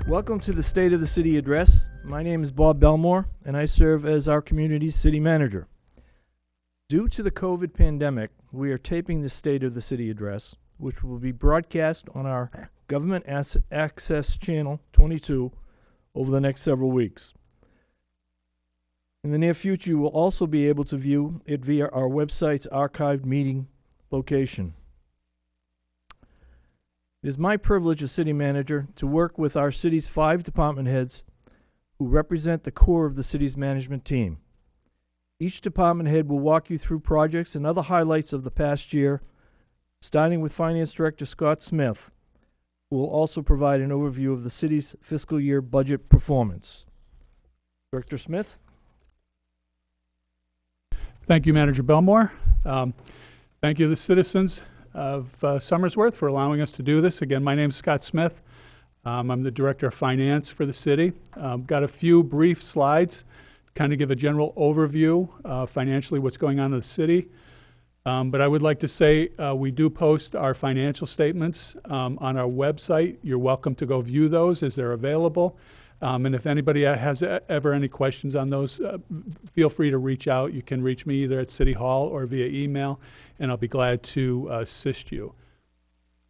Welcome to the State of the City Address. My name is Bob Belmore, and I serve as our community's city manager. Due to the COVID pandemic, we are taping the State of the City Address, which will be broadcast on our Government Access Channel 22 over the next several weeks. In the near future, you will also be able to view it via our website's archived meeting location. It is my privilege as city manager to work with our city's 5 department heads who represent the core of the city's management team. Each department head will walk you through projects and other highlights of the past year, starting with Finance Director Scott Smith, who will also provide an overview of the city's fiscal year budget performance. Director Smith? Thank you, Manager Belmore. Thank you to the citizens of Somersworth for allowing us to do this. Again, my name is Scott Smith. I'm the Director of Finance for the city. Got a few brief slides, kind of give a general overview financially what's going on in the city. But I would like to say we do post our financial statements on our website. You're welcome to go view those as they're available. And if anybody has ever any questions on those, feel free to reach out. You can reach me either at City Hall or via email, and I'll be glad to assist you.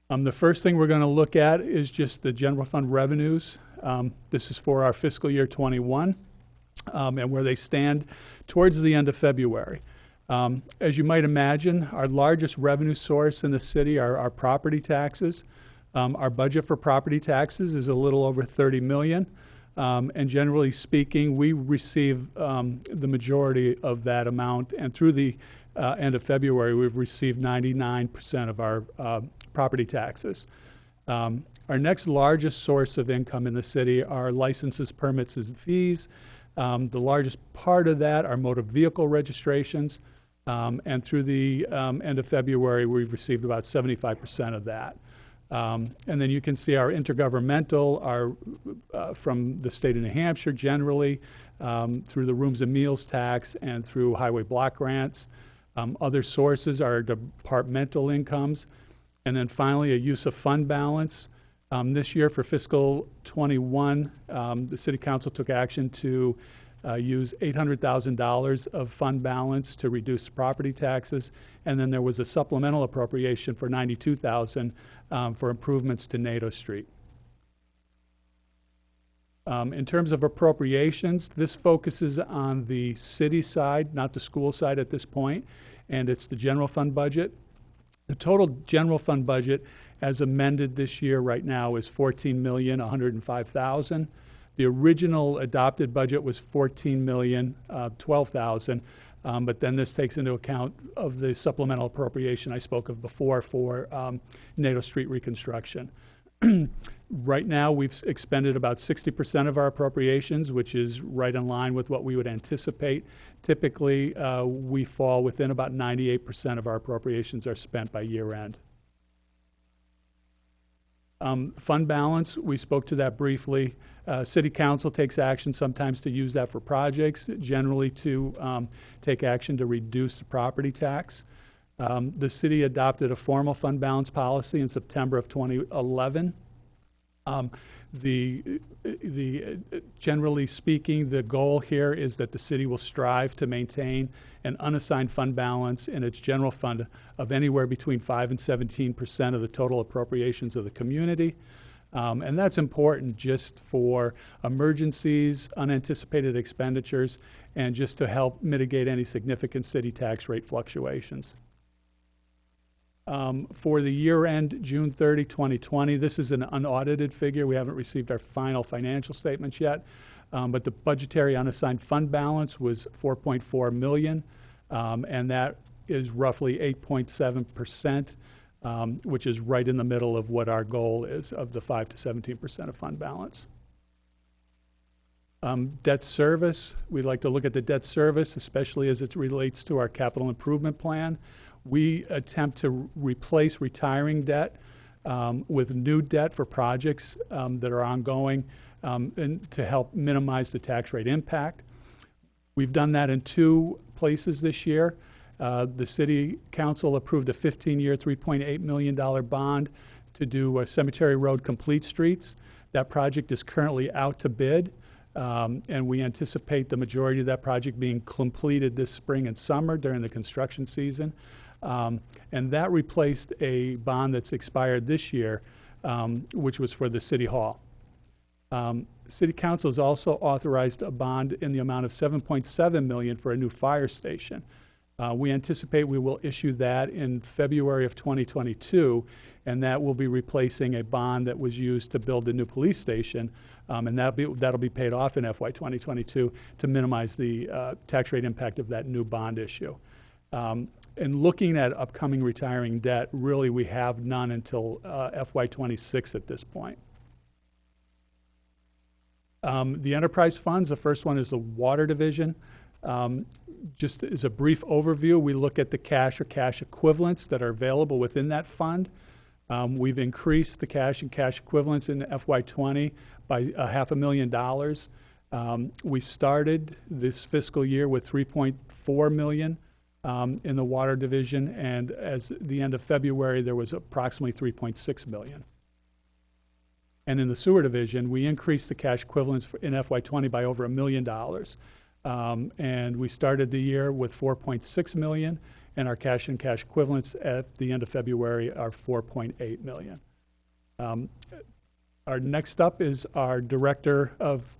The first thing we're going to look at is just the general fund revenues. This is for our fiscal year 21 and where they stand towards the end of February. As you might imagine, our largest revenue source in the city are our property taxes. Our budget for property taxes is a little over $30 million. And generally speaking, we receive the majority of that amount. And through the end of February, we've received 99% of our property taxes. Our next largest source of income in the city are licenses, permits, and fees. The largest part of that are motor vehicle registrations. And through the end of February, we've received about 75% of that. And then you can see our intergovernmental are from the state of New Hampshire generally, through the rooms and meals tax and through highway block grants. Other sources are departmental incomes. And then finally, a use of fund balance. This year for fiscal 21, the City Council took action to use $800,000 of fund balance to reduce property taxes. And then there was a supplemental appropriation for $92,000 for improvements to NATO Street. In terms of appropriations, this focuses on the city side, not the school side at this point, and it's the general fund budget. The total general fund budget as amended this year right now is $14,105,000. The original adopted budget was $14,012,000, but then this takes into account of the supplemental appropriation I spoke of before for NATO Street reconstruction. Right now, we've expended about 60% of our appropriations, which is right in line with what we would anticipate. Typically, we fall within about 98% of our appropriations are spent by year end. Fund balance, we spoke to that briefly. City Council takes action sometimes to use that for projects, generally to take action to reduce the property tax. The city adopted a formal fund balance policy in September of 2011. Generally speaking, the goal here is that the city will strive to maintain an unassigned fund balance in its general fund of anywhere between 5 and 17% of the total appropriations of the community. And that's important just for emergencies, unanticipated expenditures, and just to help mitigate any significant city tax rate fluctuations. For the year end, June 30, 2020, this is an unaudited figure. We haven't received our final financial statements yet, but the budgetary unassigned fund balance was $4.4 million, and that is roughly 8.7%. Which is right in the middle of what our goal is of the 5 to 17% of fund balance. Debt service, we'd like to look at the debt service, especially as it relates to our capital improvement plan. We attempt to replace retiring debt with new debt for projects that are ongoing and to help minimize the tax rate impact. We've done that in 2 places this year. The City Council approved a 15-year, $3.8 million bond to do Cemetery Road Complete Streets. That project is currently out to bid, and we anticipate the majority of that project being completed this spring and summer during the construction season. And that replaced a bond that's expired this year, which was for the City Hall. City Council has also authorized a bond in the amount of $7.7 million for a new fire station. We anticipate we will issue that in February of 2022, and that will be replacing a bond that was used to build the new police station, and that'll be paid off in FY 2022 to minimize the tax rate impact of that new bond issue. And looking at upcoming retiring debt, really we have none until FY 26 at this point. The enterprise funds, the first one is the water division. Just as a brief overview, we look at the cash or cash equivalents that are available within that fund. We've increased the cash and cash equivalents in FY20 by $500,000. We started this fiscal year with $3.4 million in the water division, and as the end of February, there was approximately $3.6 million. And in the sewer division, we increased the cash equivalents in FY20 by over $1 million. And we started the year with $4.6 million, and our cash and cash equivalents at the end of February are $4.8 million. Our next up is our Director of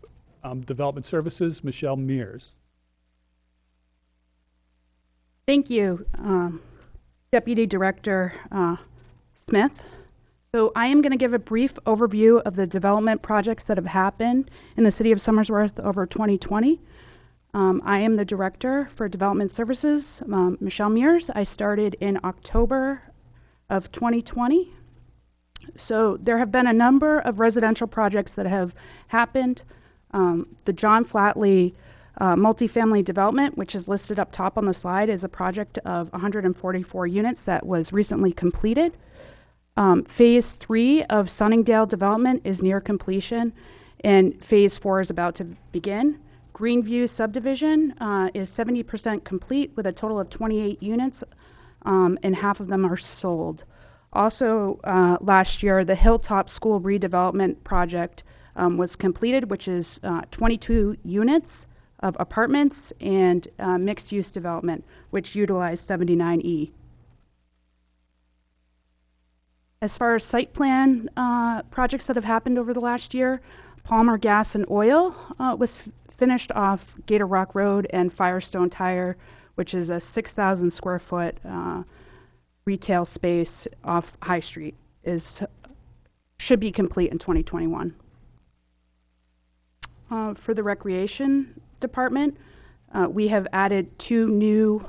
Development Services, Michelle Mears. Thank you, Deputy Director Smith. So I am going to give a brief overview of the development projects that have happened in the City of Somersworth over 2020. I am the Director for Development Services, Michelle Mears. I started in October of 2020. So there have been a number of residential projects that have happened. The John Flatley multifamily development, which is listed up top on the slide, is a project of 144 units that was recently completed. Phase 3 of Sunningdale development is near completion, and Phase 4 is about to begin. Greenview subdivision is 70% complete with a total of 28 units, and half of them are sold. Also, last year, the Hilltop School redevelopment project was completed, which is 22 units of apartments and mixed-use development, which utilized 79E. As far as site plan projects that have happened over the last year, Palmer Gas and Oil was finished off Gator Rock Road, and Firestone Tire, which is a 6,000 square foot retail space off High Street, should be complete in 2021. For the Recreation Department, we have added 2 new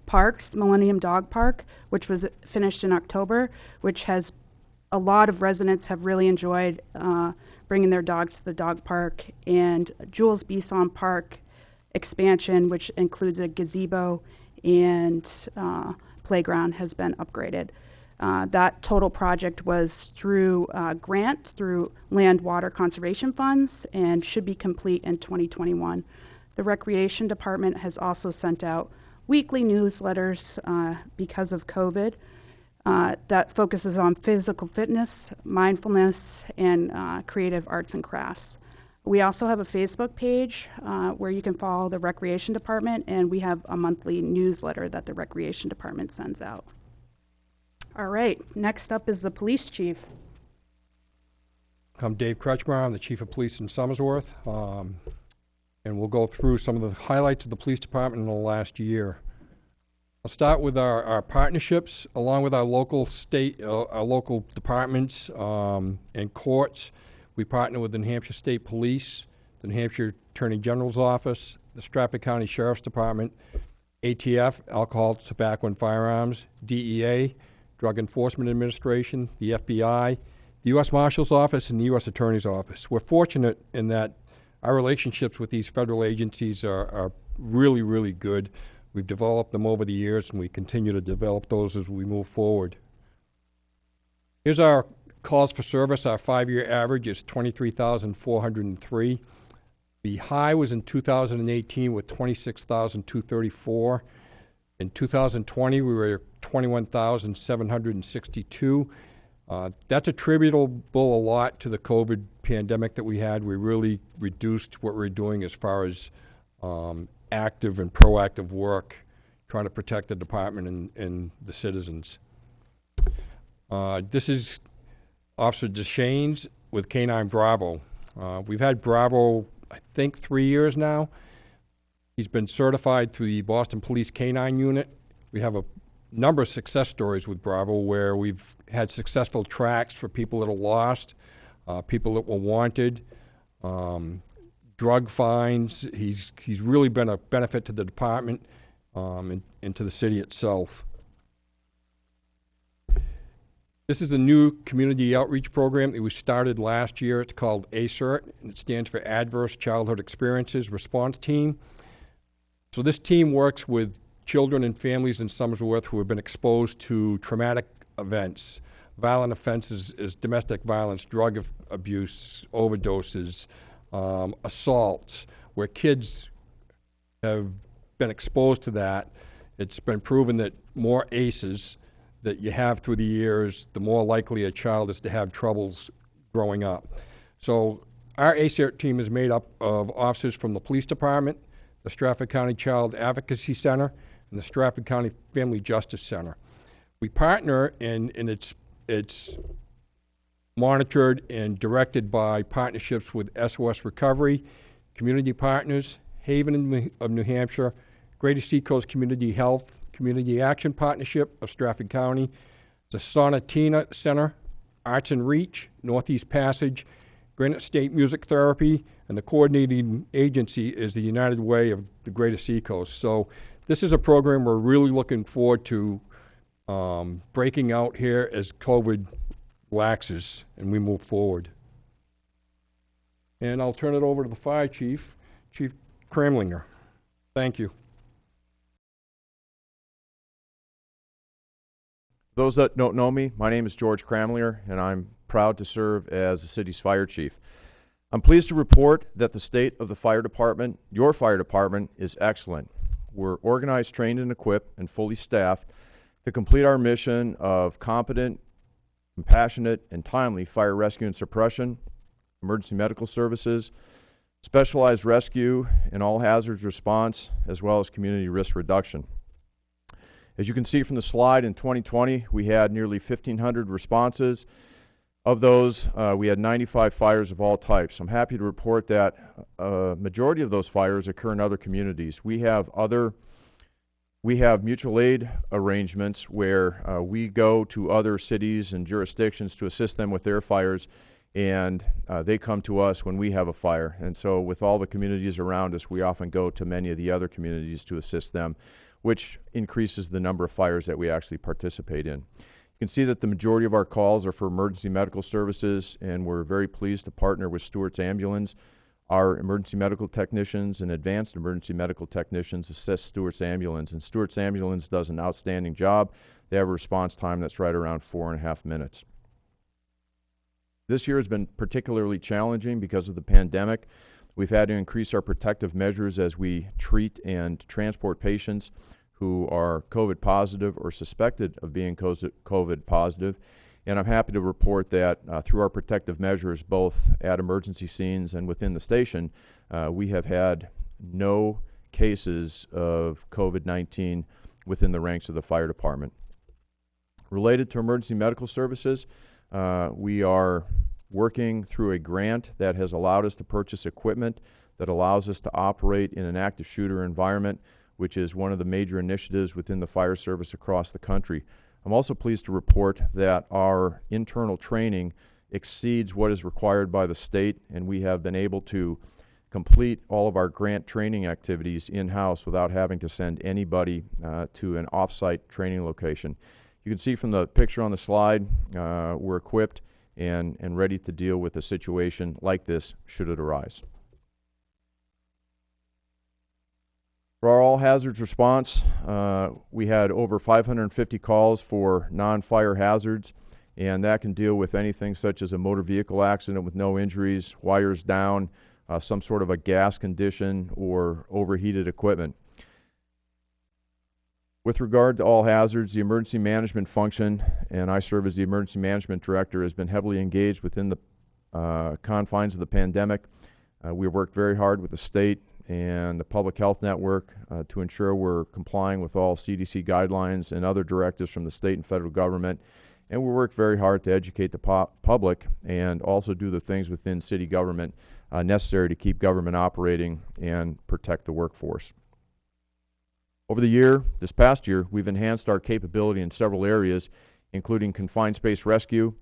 parks, Millennium Dog Park, which was finished in October, which has a lot of residents have really enjoyed bringing their dogs to the dog park, and Jules Bisson Park expansion, which includes a gazebo and playground, has been upgraded. That total project was through grant through Land Water Conservation Funds and should be complete in 2021. The Recreation Department has also sent out weekly newsletters because of COVID that focuses on physical fitness, mindfulness, and creative arts and crafts. We also have a Facebook page where you can follow the Recreation Department, and we have a monthly newsletter that the Recreation Department sends out. All right, next up is the police chief. I'm Dave Kretschmar. I'm the Chief of Police in Somersworth, and we'll go through some of the highlights of the police department in the last year. I'll start with our partnerships, along with our local departments and courts. We partner with the New Hampshire State Police, the New Hampshire Attorney General's Office, the Stratford County Sheriff's Department, ATF, Alcohol, Tobacco, and Firearms, DEA, Drug Enforcement Administration, the FBI, the U.S. Marshal's Office, and the U.S. Attorney's Office. We're fortunate in that our relationships with these federal agencies are really, really good. We've developed them over the years, and we continue to develop those as we move forward. Here's our calls for service. Our 5-year average is 23,403. The high was in 2018 with 26,234. In 2020, we were 21,762. That's attributable a lot to the COVID pandemic that we had. We really reduced what we're doing as far as active and proactive work, trying to protect the department and the citizens. This is Officer Deschaines with K-9 Bravo. We've had Bravo, I think, 3 years now. He's been certified through the Boston Police K-9 unit. We have a number of success stories with Bravo where we've had successful tracks for people that are lost, people that were wanted, drug fines. He's really been a benefit to the department and to the city itself. This is a new community outreach program that we started last year. It's called ACERT, and it stands for Adverse Childhood Experiences Response Team. So this team works with children and families in Somersworth who have been exposed to traumatic events, violent offenses as domestic violence, drug abuse, overdoses, assaults, where kids have been exposed to that. It's been proven that more ACEs that you have through the years, the more likely a child is to have troubles growing up. So our ACERT team is made up of officers from the police department, the Stratford County Child Advocacy Center, and the Stratford County Family Justice Center. We partner, and it's monitored and directed by partnerships with SOS Recovery, Community Partners, Haven of New Hampshire, Greater Seacoast Community Health, Community Action Partnership of Stratford County, the Sonatina Center, Arts and Reach, Northeast Passage, Granite State Music Therapy, and the coordinating agency is the United Way of the Greater Seacoast. So this is a program we're really looking forward to breaking out here as COVID laxes and we move forward. And I'll turn it over to the Fire Chief, Chief Kramlinger. Thank you. Those that don't know me, my name is George Kramlinger, and I'm proud to serve as the city's fire chief. I'm pleased to report that the state of the fire department, your fire department, is excellent. We're organized, trained, and equipped, and fully staffed to complete our mission of competent, compassionate, and timely fire rescue and suppression, emergency medical services, specialized rescue and all hazards response, as well as community risk reduction. As you can see from the slide, in 2020, we had nearly 1,500 responses. Of those, we had 95 fires of all types. I'm happy to report that a majority of those fires occur in other communities. We have mutual aid arrangements where we go to other cities and jurisdictions to assist them with their fires, and they come to us when we have a fire. And so with all the communities around us, we often go to many of the other communities to assist them, which increases the number of fires that we actually participate in. You can see that the majority of our calls are for emergency medical services, and we're very pleased to partner with Stewart's Ambulance. Our emergency medical technicians and advanced emergency medical technicians assist Stewart's Ambulance, and Stewart's Ambulance does an outstanding job. They have a response time that's right around 4.5 minutes. This year has been particularly challenging because of the pandemic. We've had to increase our protective measures as we treat and transport patients who are COVID positive or suspected of being COVID positive. And I'm happy to report that through our protective measures, both at emergency scenes and within the station, we have had no cases of COVID-19 within the ranks of the fire department. Related to emergency medical services, we are working through a grant that has allowed us to purchase equipment that allows us to operate in an active shooter environment, which is one of the major initiatives within the fire service across the country. I'm also pleased to report that our internal training exceeds what is required by the state, and we have been able to complete all of our grant training activities in-house without having to send anybody to an off-site training location. You can see from the picture on the slide, we're equipped and ready to deal with a situation like this should it arise. For our all hazards response, we had over 550 calls for non-fire hazards, and that can deal with anything such as a motor vehicle accident with no injuries, wires down, some sort of a gas condition, or overheated equipment. With regard to all hazards, the emergency management function, and I serve as the emergency management director, has been heavily engaged within the confines of the pandemic. We've worked very hard with the state and the public health network to ensure we're complying with all CDC guidelines and other directives from the state and federal government. And we worked very hard to educate the public and also do the things within city government necessary to keep government operating and protect the workforce. Over this past year, we've enhanced our capability in several areas, including confined space rescue,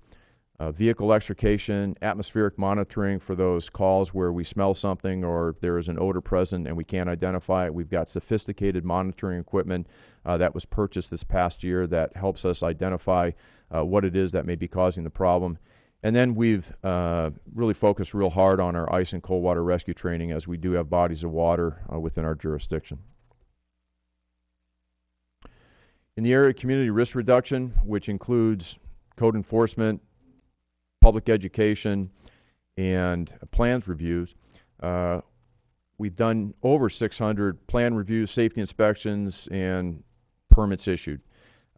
vehicle extrication, atmospheric monitoring for those calls where we smell something or there is an odor present and we can't identify it. We've got sophisticated monitoring equipment that was purchased this past year that helps us identify what it is that may be causing the problem. And then we've really focused real hard on our ice and cold water rescue training, as we do have bodies of water within our jurisdiction. In the area of community risk reduction, which includes code enforcement, public education, and plans reviews, we've done over 600 plan reviews, safety inspections, and permits issued.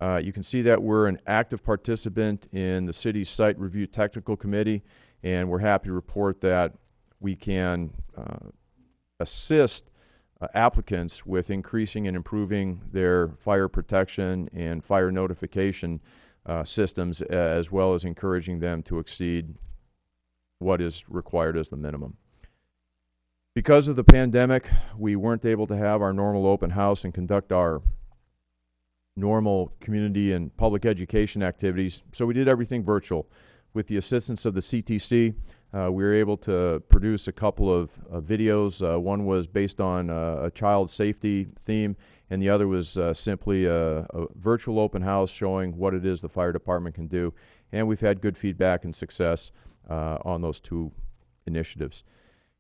You can see that we're an active participant in the city's site review technical committee, and we're happy to report that we can assist applicants with increasing and improving their fire protection and fire notification systems, as well as encouraging them to exceed what is required as the minimum. Because of the pandemic, we weren't able to have our normal open house and conduct our normal community and public education activities, so we did everything virtual. With the assistance of the CTC, we were able to produce a couple of videos. One was based on a child safety theme, and the other was simply a virtual open house showing what it is the fire department can do. And we've had good feedback and success on those two initiatives.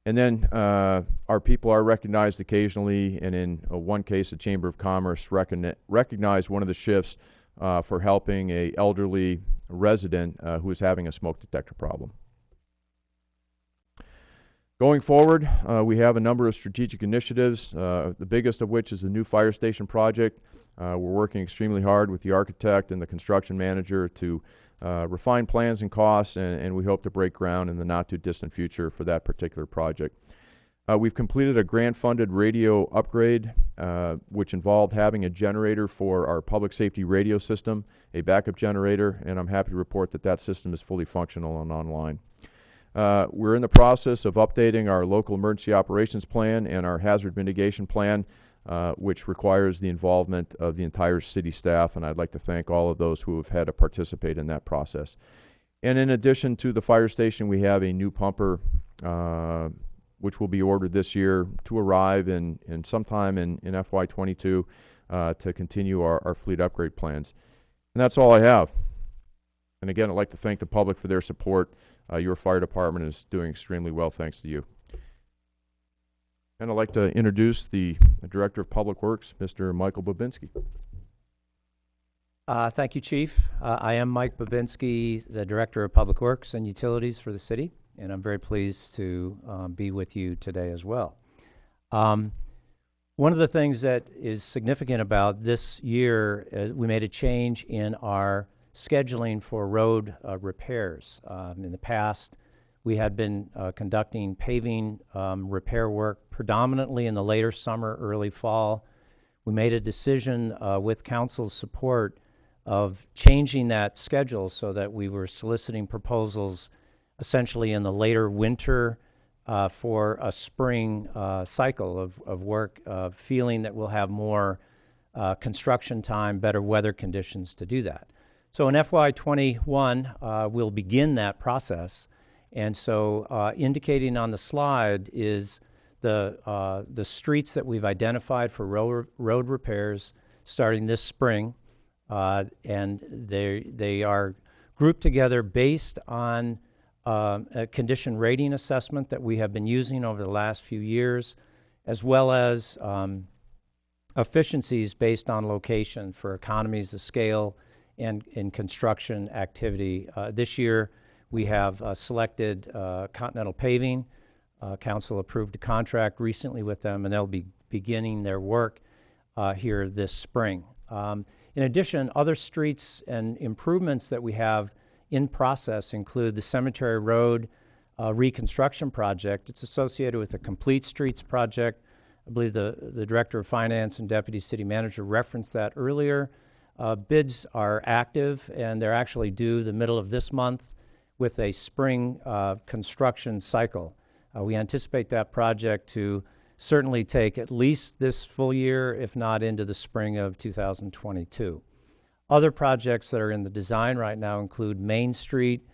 And then our people are recognized occasionally, and in one case, the Chamber of Commerce recognized one of the shifts for helping an elderly resident who was having a smoke detector problem. Going forward, we have a number of strategic initiatives, the biggest of which is the new fire station project. We're working extremely hard with the architect and the construction manager to refine plans and costs, and we hope to break ground in the not-too-distant future for that particular project. We've completed a grant-funded radio upgrade, which involved having a generator for our public safety radio system, a backup generator, and I'm happy to report that that system is fully functional and online. We're in the process of updating our local emergency operations plan and our hazard mitigation plan, which requires the involvement of the entire city staff, and I'd like to thank all of those who have had to participate in that process. And in addition to the fire station, we have a new pumper, which will be ordered this year to arrive in sometime in FY22 to continue our fleet upgrade plans. And that's all I have. And again, I'd like to thank the public for their support. Your fire department is doing extremely well thanks to you. And I'd like to introduce the Director of Public Works, Mr. Michael Bobinsky. Thank you, Chief. I am Mike Bobinsky, the Director of Public Works and Utilities for the city, and I'm very pleased to be with you today as well. One of the things that is significant about this year is we made a change in our scheduling for road repairs. In the past, we had been conducting paving repair work predominantly in the later summer, early fall. We made a decision with council's support of changing that schedule so that we were soliciting proposals essentially in the later winter for a spring cycle of work, feeling that we'll have more construction time, better weather conditions to do that. So in FY21, we'll begin that process. And so indicating on the slide is the streets that we've identified for road repairs starting this spring. And they are grouped together based on a condition rating assessment that we have been using over the last few years, as well as efficiencies based on location for economies of scale and in construction activity. This year, we have selected Continental Paving. Council approved a contract recently with them, and they'll be beginning their work here this spring. In addition, other streets and improvements that we have in process include the Cemetery Road reconstruction project. It's associated with the Complete Streets project. I believe the Director of Finance and Deputy City Manager referenced that earlier. Bids are active, and they're actually due the middle of this month with a spring construction cycle. We anticipate that project to certainly take at least this full year, if not into the spring of 2022. Other projects that are in the design right now include Main Street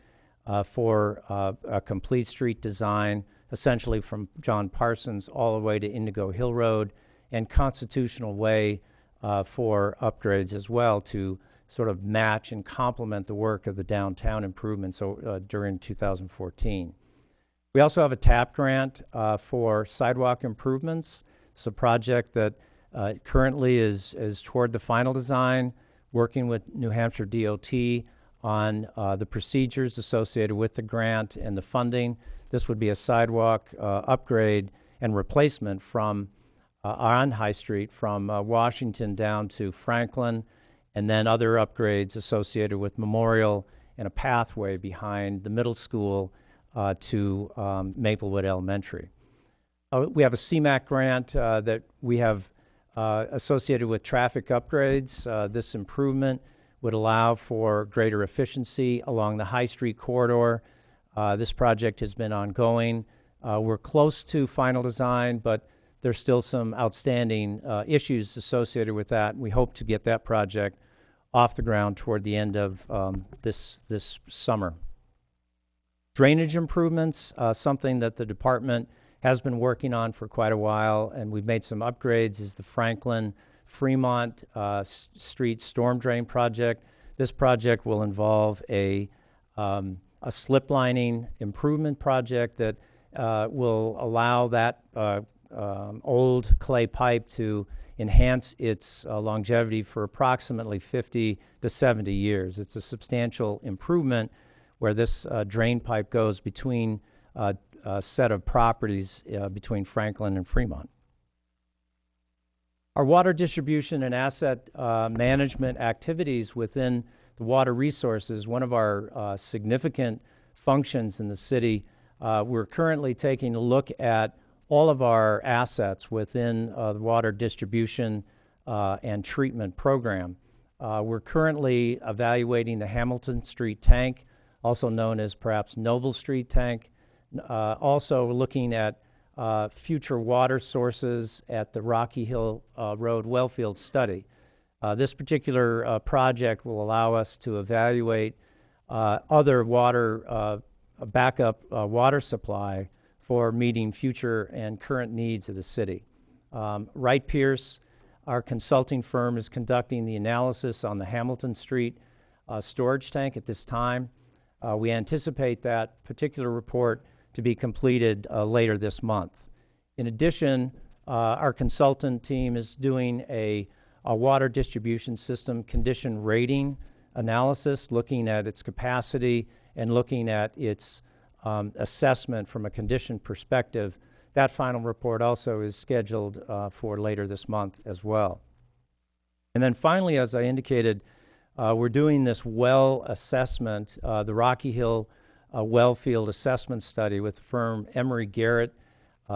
for a complete street design, essentially from John Parsons all the way to Indigo Hill Road, and Constitutional Way for upgrades as well to sort of match and complement the work of the downtown improvements during 2014. We also have a TAP grant for sidewalk improvements. It's a project that currently is toward the final design, working with New Hampshire DOT on the procedures associated with the grant and the funding. This would be a sidewalk upgrade and replacement from on High Street from Washington down to Franklin, and then other upgrades associated with Memorial and a pathway behind the middle school to Maplewood Elementary. We have a CMAQ grant that we have associated with traffic upgrades. This improvement would allow for greater efficiency along the High Street corridor. This project has been ongoing. We're close to final design, but there's still some outstanding issues associated with that. We hope to get that project off the ground toward the end of this summer. Drainage improvements, something that the department has been working on for quite a while, and we've made some upgrades, is the Franklin Fremont Street Storm Drain Project. This project will involve a slip lining improvement project that will allow that old clay pipe to enhance its longevity for approximately 50 to 70 years. It's a substantial improvement where this drain pipe goes between a set of properties between Franklin and Fremont. Our water distribution and asset management activities within the water resources, one of our significant functions in the city, we're currently taking a look at all of our assets within the water distribution and treatment program. We're currently evaluating the Hamilton Street tank, also known as perhaps Noble Street tank. Also looking at future water sources at the Rocky Hill Road wellfield study. This particular project will allow us to evaluate other water backup water supply for meeting future and current needs of the city. Wright Pierce, our consulting firm, is conducting the analysis on the Hamilton Street storage tank at this time. We anticipate that particular report to be completed later this month. In addition, our consultant team is doing a water distribution system condition rating analysis, looking at its capacity and looking at its assessment from a condition perspective. That final report also is scheduled for later this month as well. And then finally, as I indicated, we're doing this well assessment, the Rocky Hill well field assessment study with the firm Emery Garrett.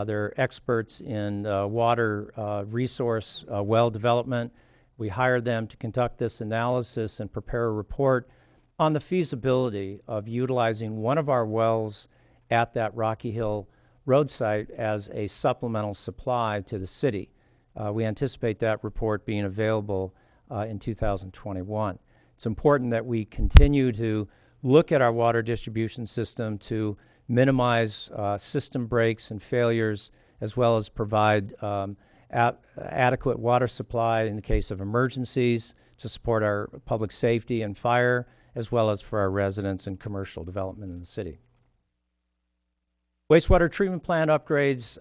They're experts in water resource well development. We hired them to conduct this analysis and prepare a report on the feasibility of utilizing one of our wells at that Rocky Hill road site as a supplemental supply to the city. We anticipate that report being available in 2021. It's important that we continue to look at our water distribution system to minimize system breaks and failures, as well as provide adequate water supply in the case of emergencies to support our public safety and fire, as well as for our residents and commercial development in the city. Wastewater treatment plant upgrades.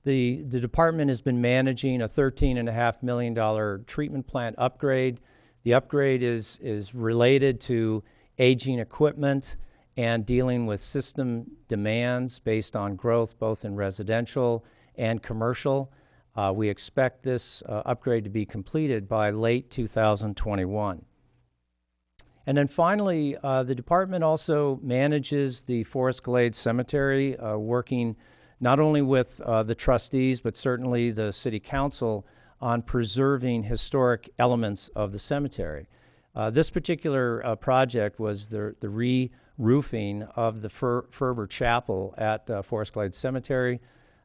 The department has been managing a $13.5 million treatment plant upgrade. The upgrade is related to aging equipment and dealing with system demands based on growth both in residential and commercial. We expect this upgrade to be completed by late 2021. And then finally, the department also manages the Forest Glades Cemetery, working not only with the trustees, but certainly the city council on preserving historic elements of the cemetery. This particular project was the re-roofing of the Ferber Chapel at Forest Glades Cemetery.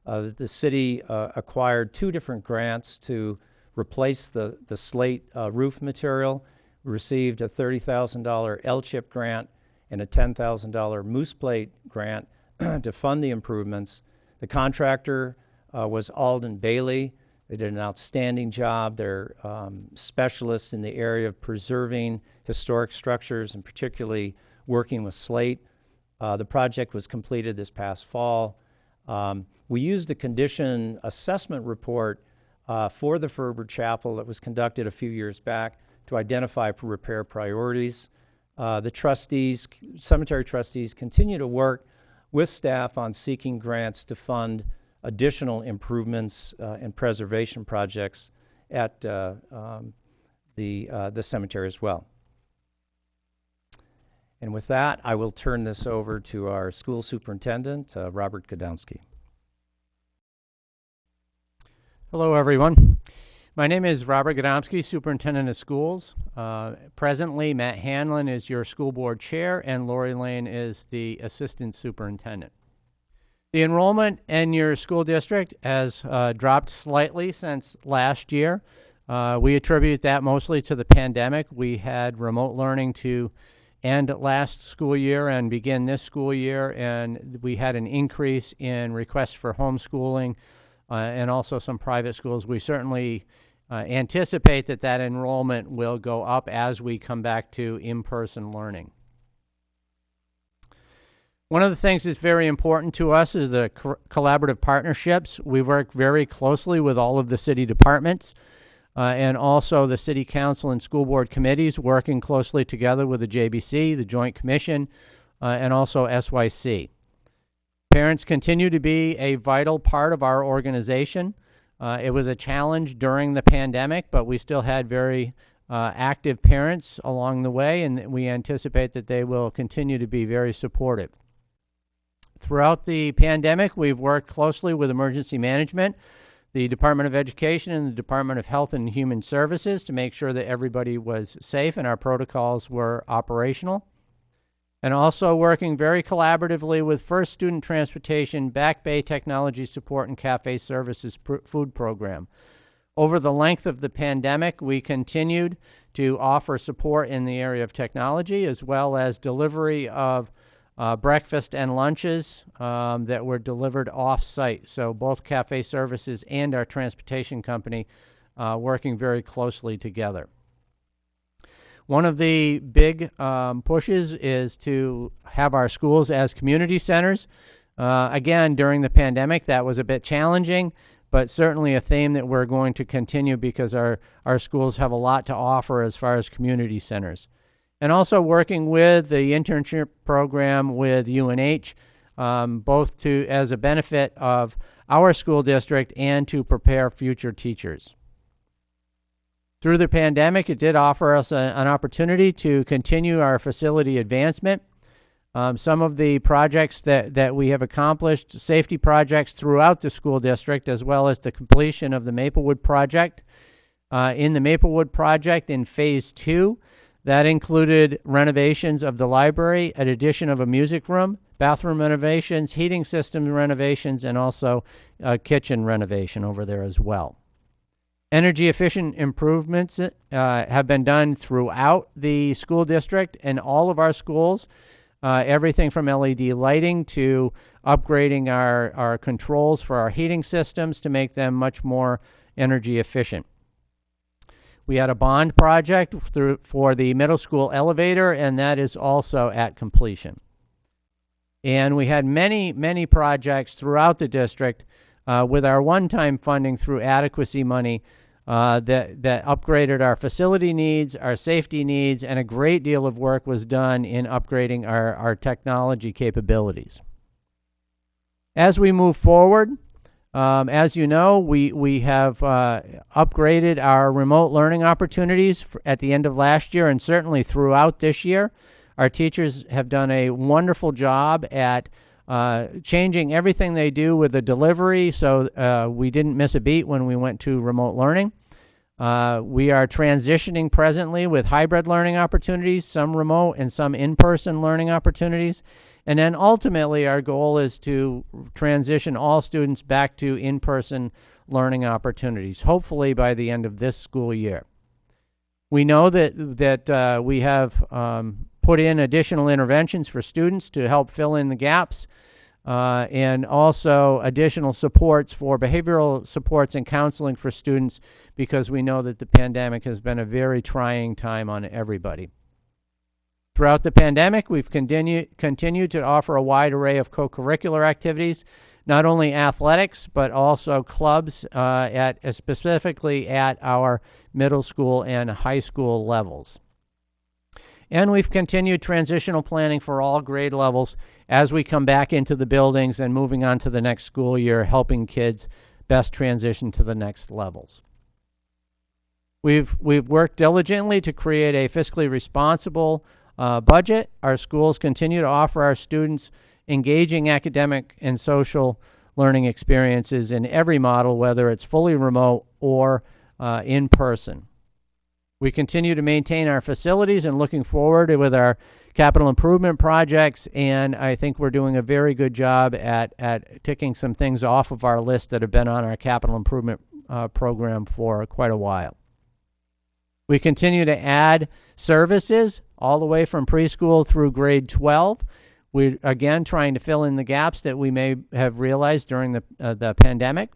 The city acquired 2 different grants to replace the slate roof material. We received a $30,000 L-chip grant and a $10,000 moose plate grant to fund the improvements. The contractor was Alden Bailey. They did an outstanding job. They're specialists in the area of preserving historic structures and particularly working with slate. The project was completed this past fall. We used a condition assessment report for the Ferber Chapel that was conducted a few years back to identify repair priorities. The trustees, cemetery trustees, continue to work with staff on seeking grants to fund additional improvements and preservation projects at the cemetery as well. And with that, I will turn this over to our school superintendent, Robert Gadomski. Hello, everyone. My name is Robert Gadomski, Superintendent of Schools. Presently, Matt Hanlon is your school board chair, and Lori Lane is the assistant superintendent. The enrollment in your school district has dropped slightly since last year. We attribute that mostly to the pandemic. We had remote learning to end last school year and begin this school year, and we had an increase in requests for homeschooling and also some private schools. We certainly anticipate that that enrollment will go up as we come back to in-person learning. One of the things that's very important to us is the collaborative partnerships. We work very closely with all of the city departments and also the city council and school board committees, working closely together with the JBC, the Joint Commission, and also SYC. Parents continue to be a vital part of our organization. It was a challenge during the pandemic, but we still had very active parents along the way, and we anticipate that they will continue to be very supportive. Throughout the pandemic, we've worked closely with emergency management, the Department of Education, and the Department of Health and Human Services to make sure that everybody was safe and our protocols were operational. And also working very collaboratively with First Student Transportation, Back Bay Technology Support, and Cafe Services food program. Over the length of the pandemic, we continued to offer support in the area of technology, as well as delivery of breakfast and lunches that were delivered off-site. So both Cafe Services and our transportation company working very closely together. One of the big pushes is to have our schools as community centers. Again, during the pandemic, that was a bit challenging, but certainly a theme that we're going to continue because our schools have a lot to offer as far as community centers. And also working with the internship program with UNH, both as a benefit of our school district and to prepare future teachers. Through the pandemic, it did offer us an opportunity to continue our facility advancement. Some of the projects that we have accomplished, safety projects throughout the school district, as well as the completion of the Maplewood project. In the Maplewood project in Phase 2, that included renovations of the library, an addition of a music room, bathroom renovations, heating system renovations, and also a kitchen renovation over there as well. Energy efficient improvements have been done throughout the school district and all of our schools. Everything from LED lighting to upgrading our controls for our heating systems to make them much more energy efficient. We had a bond project for the middle school elevator, and that is also at completion. And we had many, many projects throughout the district with our one-time funding through adequacy money that upgraded our facility needs, our safety needs, and a great deal of work was done in upgrading our technology capabilities. As we move forward, As you know, we have upgraded our remote learning opportunities at the end of last year and certainly throughout this year. Our teachers have done a wonderful job at changing everything they do with the delivery, so we didn't miss a beat when we went to remote learning. We are transitioning presently with hybrid learning opportunities, some remote and some in-person learning opportunities. And then ultimately our goal is to transition all students back to in-person learning opportunities, hopefully by the end of this school year. We know that we have put in additional interventions for students to help fill in the gaps, and also additional supports for behavioral supports and counseling for students, because we know that the pandemic has been a very trying time on everybody. Throughout the pandemic, we've continued to offer a wide array of co-curricular activities, not only athletics, but also clubs specifically at our middle school and high school levels. And we've continued transitional planning for all grade levels as we come back into the buildings and moving on to the next school year, helping kids best transition to the next levels. We've worked diligently to create a fiscally responsible budget. Our schools continue to offer our students engaging academic and social learning experiences in every model, whether it's fully remote or in person. We continue to maintain our facilities and looking forward with our capital improvement projects, and I think we're doing a very good job at ticking some things off of our list that have been on our capital improvement program for quite a while. We continue to add services all the way from preschool through grade 12. We're, again, trying to fill in the gaps that we may have realized during the pandemic.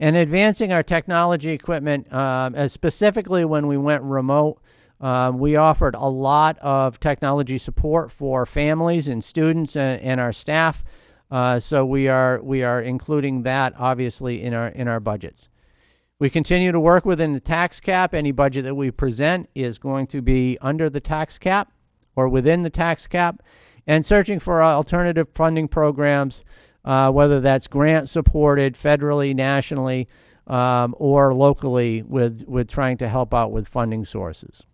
And advancing our technology equipment, specifically when we went remote, we offered a lot of technology support for families and students and our staff. So we are including that, obviously, in our budgets. We continue to work within the tax cap. Any budget that we present is going to be under the tax cap or within the tax cap, and searching for alternative funding programs, whether that's grant supported federally, nationally, or locally, with trying to help out with funding sources.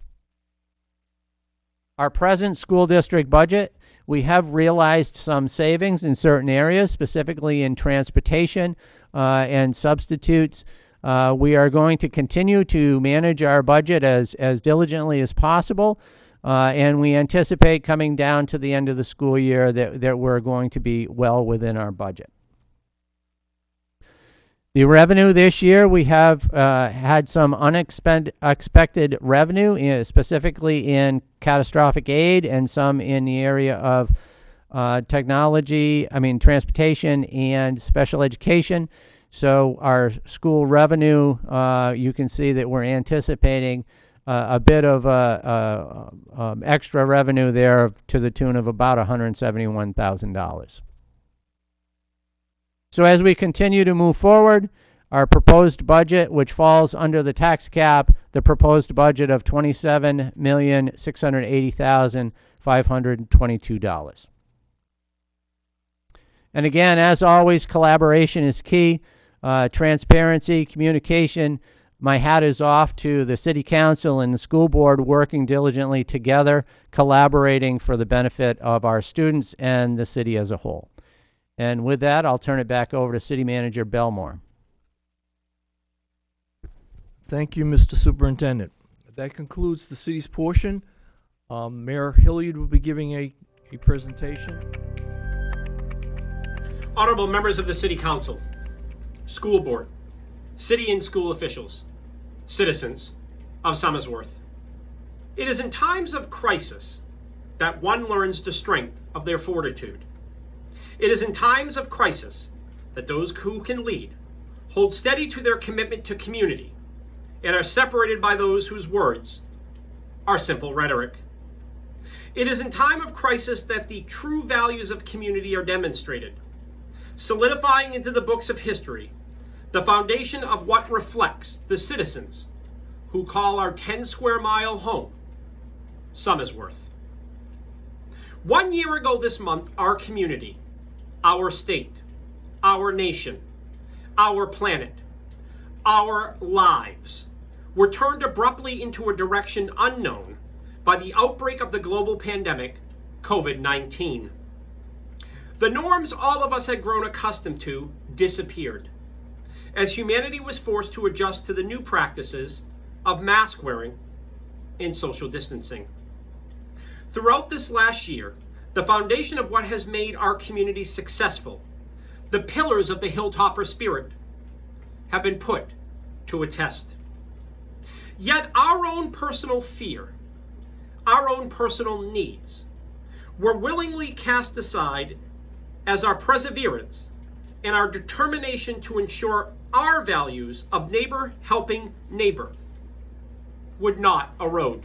Our present school district budget, we have realized some savings in certain areas, specifically in transportation and substitutes. We are going to continue to manage our budget as diligently as possible, and we anticipate coming down to the end of the school year that we're going to be well within our budget. The revenue this year, we have had some unexpected revenue, specifically in catastrophic aid and some in the area of transportation and special education. So our school revenue, you can see that we're anticipating a bit of extra revenue there to the tune of about $171,000. So as we continue to move forward, our proposed budget, which falls under the tax cap, the proposed budget of $27,680,522. And again, as always, collaboration is key. Transparency, communication. My hat is off to the City Council and the school board working diligently together, collaborating for the benefit of our students and the city as a whole. And with that, I'll turn it back over to City Manager Belmore. Thank you, Mr. Superintendent. That concludes the city's portion. Mayor Hilliard will be giving a presentation. Honorable members of the City Council, School Board, City and school officials, citizens of Somersworth. It is in times of crisis that one learns the strength of their fortitude. It is in times of crisis that those who can lead hold steady to their commitment to community and are separated by those whose words are simple rhetoric. It is in time of crisis that the true values of community are demonstrated, solidifying into the books of history the foundation of what reflects the citizens who call our 10-square-mile home Somersworth. 1 year ago this month, our community, our state, our nation, our planet, our lives were turned abruptly into a direction unknown by the outbreak of the global pandemic, COVID-19. The norms all of us had grown accustomed to disappeared, as humanity was forced to adjust to the new practices of mask wearing and social distancing. Throughout this last year, the foundation of what has made our community successful, the pillars of the Hilltopper spirit, have been put to a test. Yet our own personal fear, our own personal needs, were willingly cast aside as our perseverance and our determination to ensure our values of neighbor helping neighbor would not erode.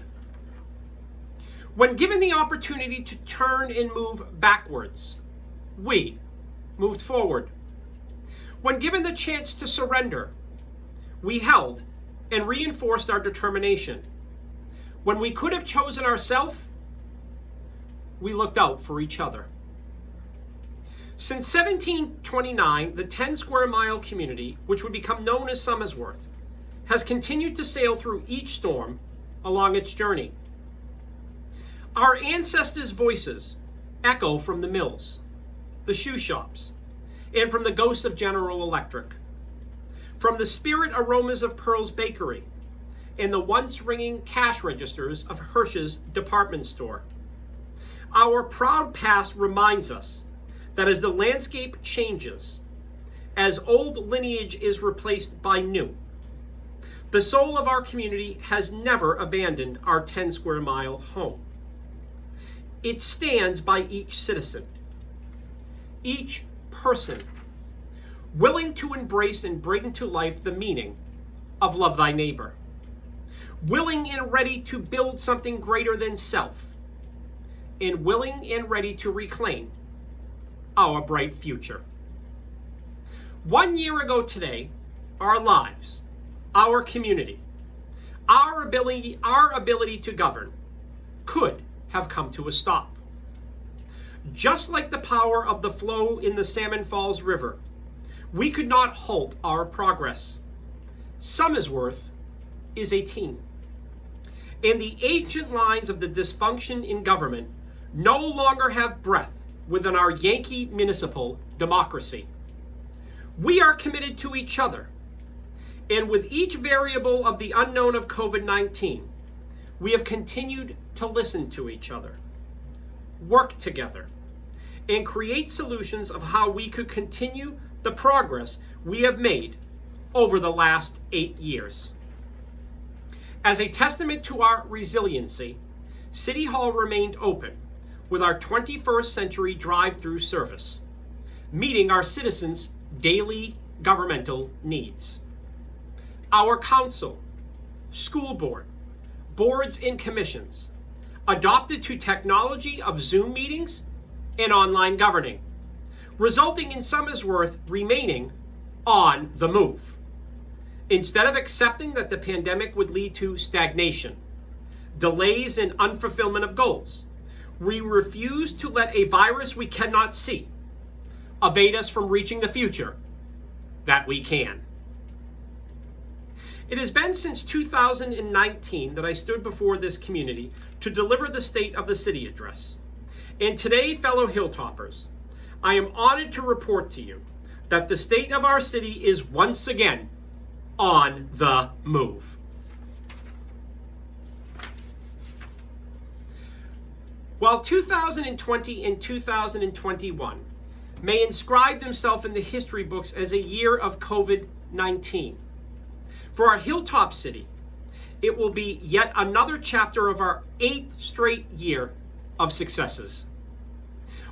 When given the opportunity to turn and move backwards, we moved forward. When given the chance to surrender, we held and reinforced our determination. When we could have chosen ourselves, we looked out for each other. Since 1729, the 10 square mile community, which would become known as Somersworth, has continued to sail through each storm along its journey. Our ancestors' voices echo from the mills, the shoe shops, and from the ghosts of General Electric, from the spirit aromas of Pearl's Bakery, and the once ringing cash registers of Hirsch's department store. Our proud past reminds us that as the landscape changes, as old lineage is replaced by new, the soul of our community has never abandoned our 10 square mile home. It stands by each citizen, each person, willing to embrace and bring to life the meaning of love thy neighbor, willing and ready to build something greater than self, and willing and ready to reclaim our bright future. 1 year ago today, our lives, our community, our ability to govern could have come to a stop. Just like the power of the flow in the Salmon Falls River, we could not halt our progress. Somersworth is a team, and the ancient lines of the dysfunction in government no longer have breath within our Yankee municipal democracy. We are committed to each other, and with each variable of the unknown of COVID-19, we have continued to listen to each other, work together, and create solutions of how we could continue the progress we have made over the last 8 years. As a testament to our resiliency, City Hall remained open with our 21st century drive-through service, meeting our citizens' daily governmental needs. Our council, school board, boards and commissions adopted to technology of Zoom meetings and online governing, resulting in Somersworth remaining on the move. Instead of accepting that the pandemic would lead to stagnation, delays and unfulfillment of goals, we refuse to let a virus we cannot see evade us from reaching the future that we can. It has been since 2019 that I stood before this community to deliver the State of the City address. And today, fellow Hilltoppers, I am honored to report to you that the state of our city is once again on the move. While 2020 and 2021 may inscribe themselves in the history books as a year of COVID-19, for our Hilltop City, it will be yet another chapter of our 8th straight year of successes.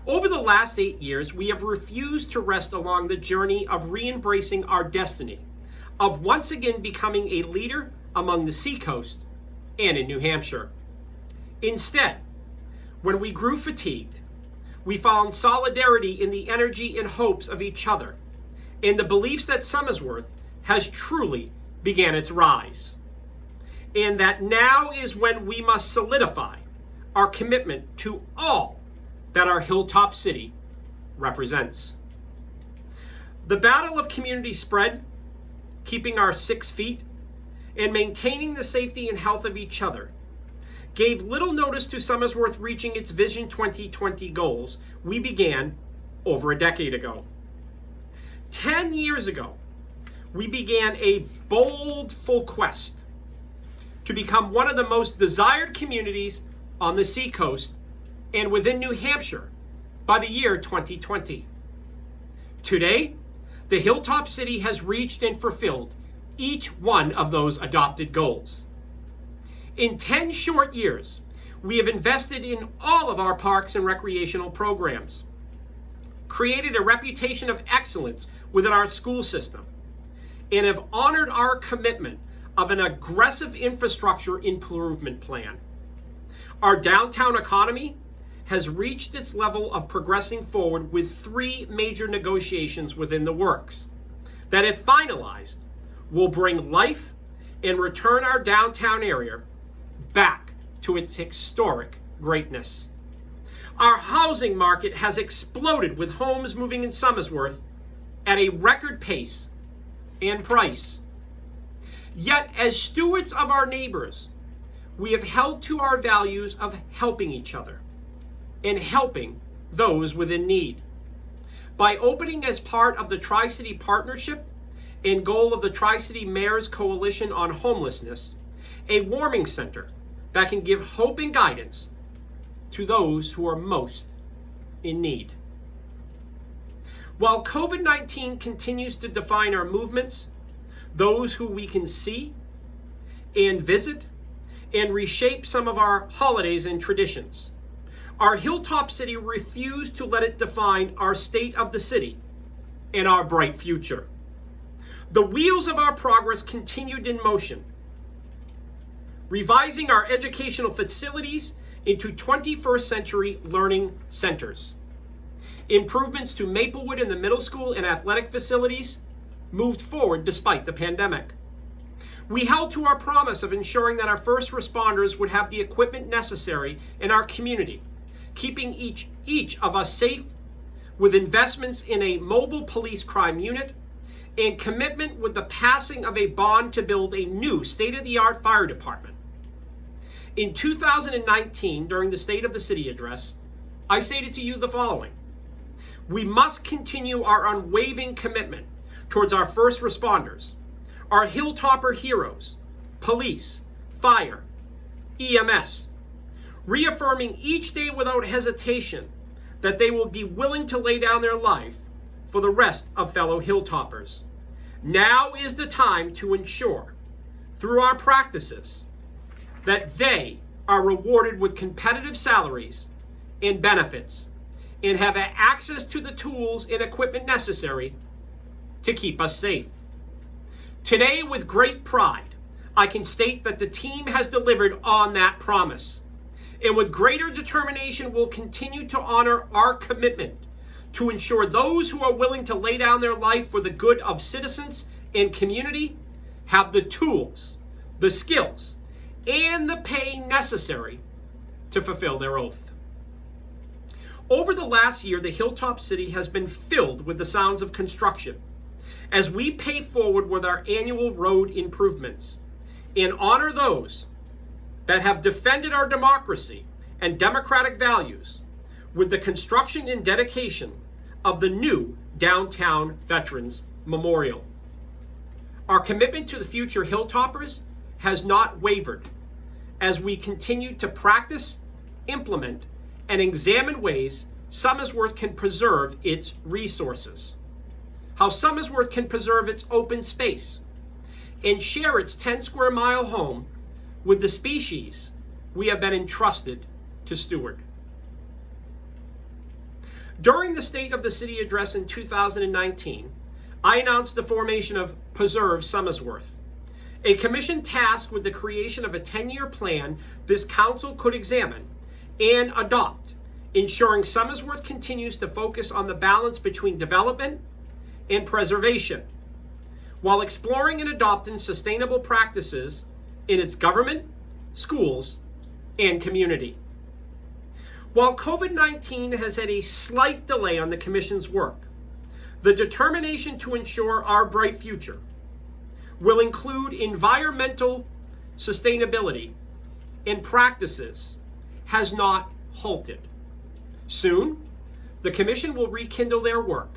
Over the last 8 years, we have refused to rest along the journey of re-embracing our destiny, of once again becoming a leader among the seacoast and in New Hampshire. Instead, when we grew fatigued, we found solidarity in the energy and hopes of each other, in the beliefs that Somersworth has truly began its rise, and that now is when we must solidify our commitment to all that our Hilltop City represents. The battle of community spread, keeping our 6 feet, and maintaining the safety and health of each other, gave little notice to Somersworth reaching its Vision 2020 goals we began over a decade ago. 10 years ago, we began a bold, full quest to become one of the most desired communities on the seacoast and within New Hampshire by the year 2020. Today, the Hilltop City has reached and fulfilled each one of those adopted goals. In 10 short years, we have invested in all of our parks and recreational programs, created a reputation of excellence within our school system, and have honored our commitment of an aggressive infrastructure improvement plan. Our downtown economy has reached its level of progressing forward with 3 major negotiations within the works that, if finalized, will bring life and return our downtown area back to its historic greatness. Our housing market has exploded with homes moving in Somersworth at a record pace and price. Yet, as stewards of our neighbors, we have held to our values of helping each other and helping those within need. By opening as part of the Tri-City Partnership and goal of the Tri-City Mears Coalition on Homelessness, a warming center that can give hope and guidance to those who are most in need. While COVID-19 continues to define our movements, those who we can see and visit, and reshape some of our holidays and traditions, our Hilltop City refused to let it define our state of the city and our bright future. The wheels of our progress continued in motion, revising our educational facilities into 21st century learning centers. Improvements to Maplewood in the middle school and athletic facilities moved forward despite the pandemic. We held to our promise of ensuring that our first responders would have the equipment necessary in our community, keeping each of us safe with investments in a mobile police crime unit and commitment with the passing of a bond to build a new state-of-the-art fire department. In 2019, during the State of the City address, I stated to you the following: we must continue our unwavering commitment towards our first responders, our Hilltopper heroes, police, fire, EMS, reaffirming each day without hesitation that they will be willing to lay down their life for the rest of fellow Hilltoppers. Now is the time to ensure, through our practices, that they are rewarded with competitive salaries and benefits and have access to the tools and equipment necessary to keep us safe. Today, with great pride, I can state that the team has delivered on that promise, and with greater determination will continue to honor our commitment to ensure those who are willing to lay down their life for the good of citizens and community have the tools, the skills, and the pay necessary to fulfill their oath. Over the last year, the Hilltop City has been filled with the sounds of construction as we pay forward with our annual road improvements and honor those that have defended our democracy and democratic values with the construction and dedication of the new Downtown Veterans Memorial. Our commitment to the future Hilltoppers has not wavered as we continue to practice, implement, and examine ways Somersworth can preserve its resources, how Somersworth can preserve its open space, and share its 10 square mile home with the species we have been entrusted to steward. During the State of the City address in 2019, I announced the formation of Preserve Somersworth, a commission tasked with the creation of a 10-year plan this council could examine and adopt, ensuring Somersworth continues to focus on the balance between development and preservation, while exploring and adopting sustainable practices in its government, schools, and community. While COVID-19 has had a slight delay on the Commission's work, The determination to ensure our bright future will include environmental sustainability and practices has not halted. Soon, the Commission will rekindle their work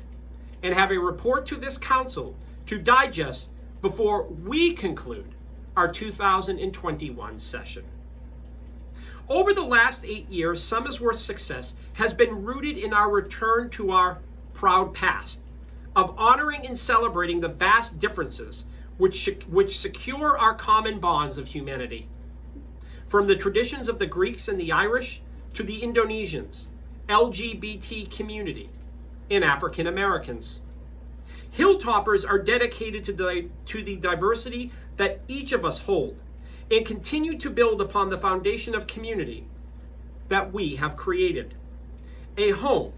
and have a report to this Council to digest before we conclude our 2021 session. Over the last 8 years, Somersworth's success has been rooted in our return to our proud past of honoring and celebrating the vast differences which secure our common bonds of humanity. From the traditions of the Greeks and the Irish to the Indonesians, LGBT community, and African Americans. Hilltoppers are dedicated to the diversity that each of us hold and continue to build upon the foundation of community that we have created. A home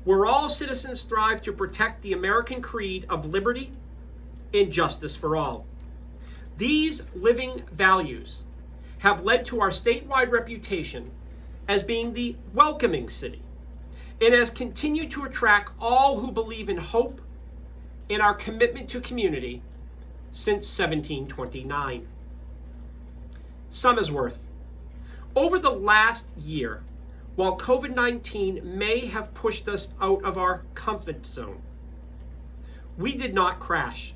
where all citizens strive to protect the American creed of liberty and justice for all. These living values have led to our statewide reputation as being the welcoming city and has continued to attract all who believe in hope and our commitment to community since 1729. Somersworth. Over the last year, while COVID-19 may have pushed us out of our comfort zone, we did not crash.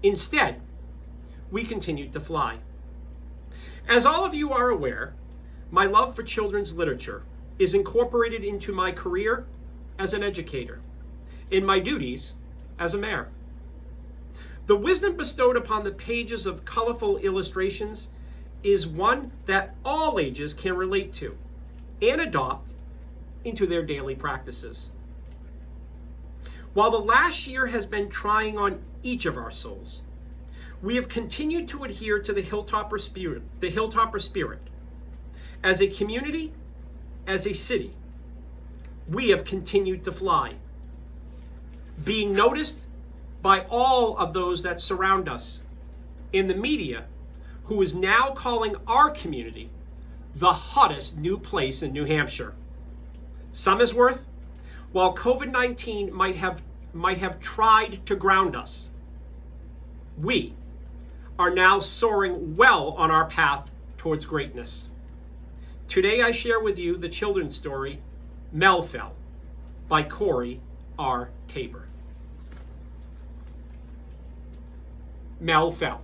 Instead, we continued to fly. As all of you are aware, my love for children's literature is incorporated into my career as an educator, in my duties as a mayor. The wisdom bestowed upon the pages of colorful illustrations is one that all ages can relate to and adopt into their daily practices. While the last year has been trying on each of our souls, we have continued to adhere to the Hilltopper spirit. As a community, as a city, we have continued to fly, being noticed by all of those that surround us in the media, who is now calling our community the hottest new place in New Hampshire. Somersworth, while COVID-19 might have tried to ground us, we are now soaring well on our path towards greatness. Today I share with you the children's story, Mel Fell, by Corey R. Tabor. Mel Fell.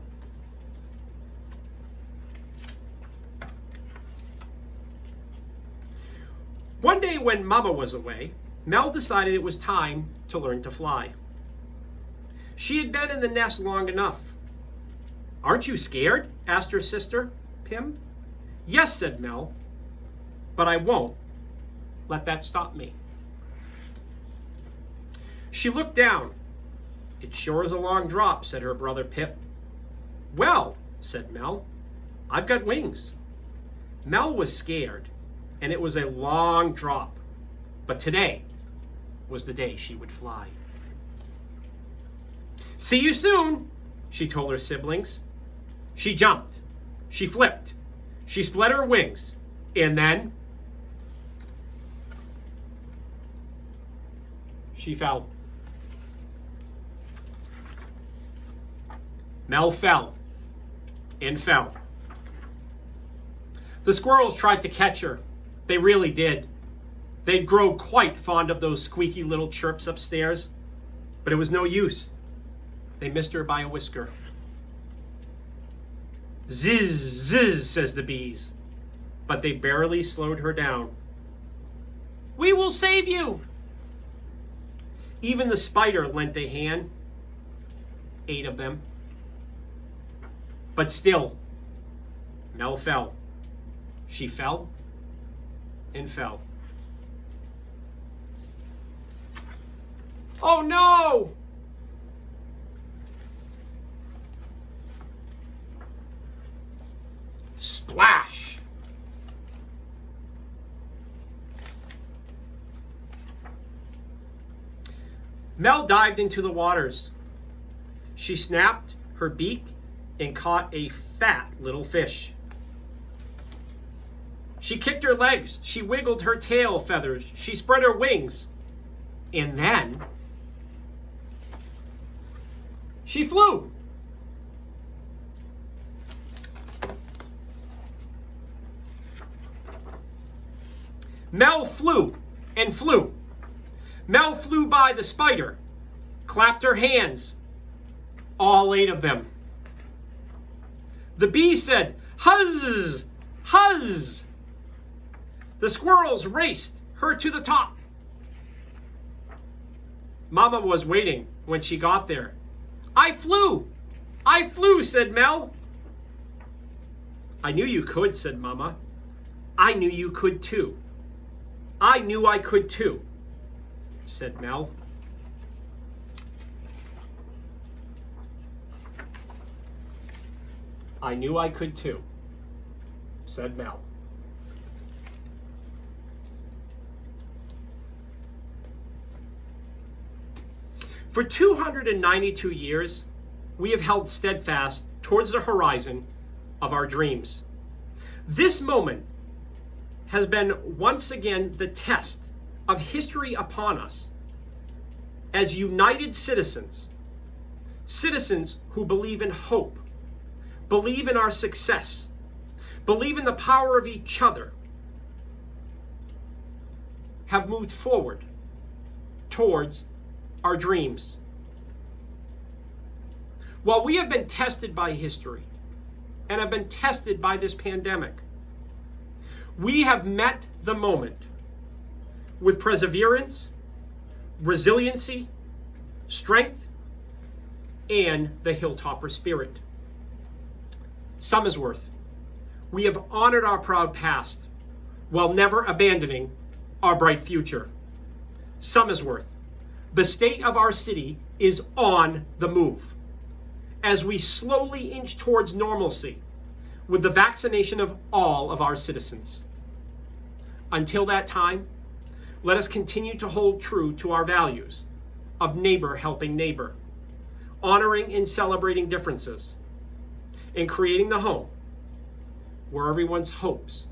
One day when Mama was away, Mel decided it was time to learn to fly. She had been in the nest long enough. "Aren't you scared?" asked her sister, Pim. "Yes," said Mel, "but I won't let that stop me." She looked down. "It sure is a long drop," said her brother Pip. "Well," said Mel, "I've got wings." Mel was scared, and it was a long drop, but today was the day she would fly. "See you soon," she told her siblings. She jumped, she flipped, she spread her wings, and then she fell. Mel fell and fell. The squirrels tried to catch her. They really did. They'd grow quite fond of those squeaky little chirps upstairs, but it was no use. They missed her by a whisker. "Zizz, zizz," says the bees, but they barely slowed her down. "We will save you." Even the spider lent a hand, 8 of them. But still, Mel fell. She fell and fell. "Oh no!" Splash! Mel dived into the waters. She snapped her beak and caught a fat little fish. She kicked her legs. She wiggled her tail feathers. She spread her wings. And then She flew. Mel flew and flew. Mel flew by the spider, clapped her hands, all 8 of them. The bee said, "Huzz, huzz." The squirrels raced her to the top. Mama was waiting when she got there. I flew, said Mel. I knew you could, said Mama. I knew you could too. I knew I could too, said Mel. I knew I could too, said Mel. For 292 years, we have held steadfast towards the horizon of our dreams. This moment has been once again the test of history upon us as united citizens, citizens who believe in hope, believe in our success, believe in the power of each other, have moved forward towards our dreams. While we have been tested by history and have been tested by this pandemic, we have met the moment with perseverance, resiliency, strength, and the hilltopper spirit. Somersworth, we have honored our proud past while never abandoning our bright future. Somersworth, the state of our city is on the move as we slowly inch towards normalcy with the vaccination of all of our citizens. Until that time, let us continue to hold true to our values of neighbor helping neighbor, honoring and celebrating differences, and creating the home where everyone's hopes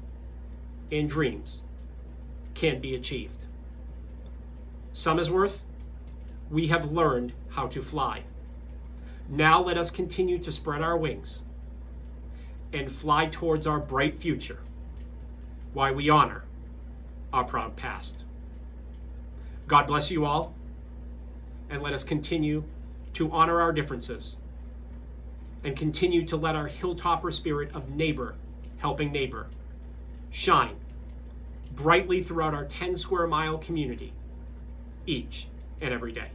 and dreams can be achieved. Somersworth, we have learned how to fly. Now let us continue to spread our wings and fly towards our bright future while we honor our proud past. God bless you all, and let us continue to honor our differences and continue to let our hilltopper spirit of neighbor helping neighbor shine brightly throughout our 10 square mile community each and every day.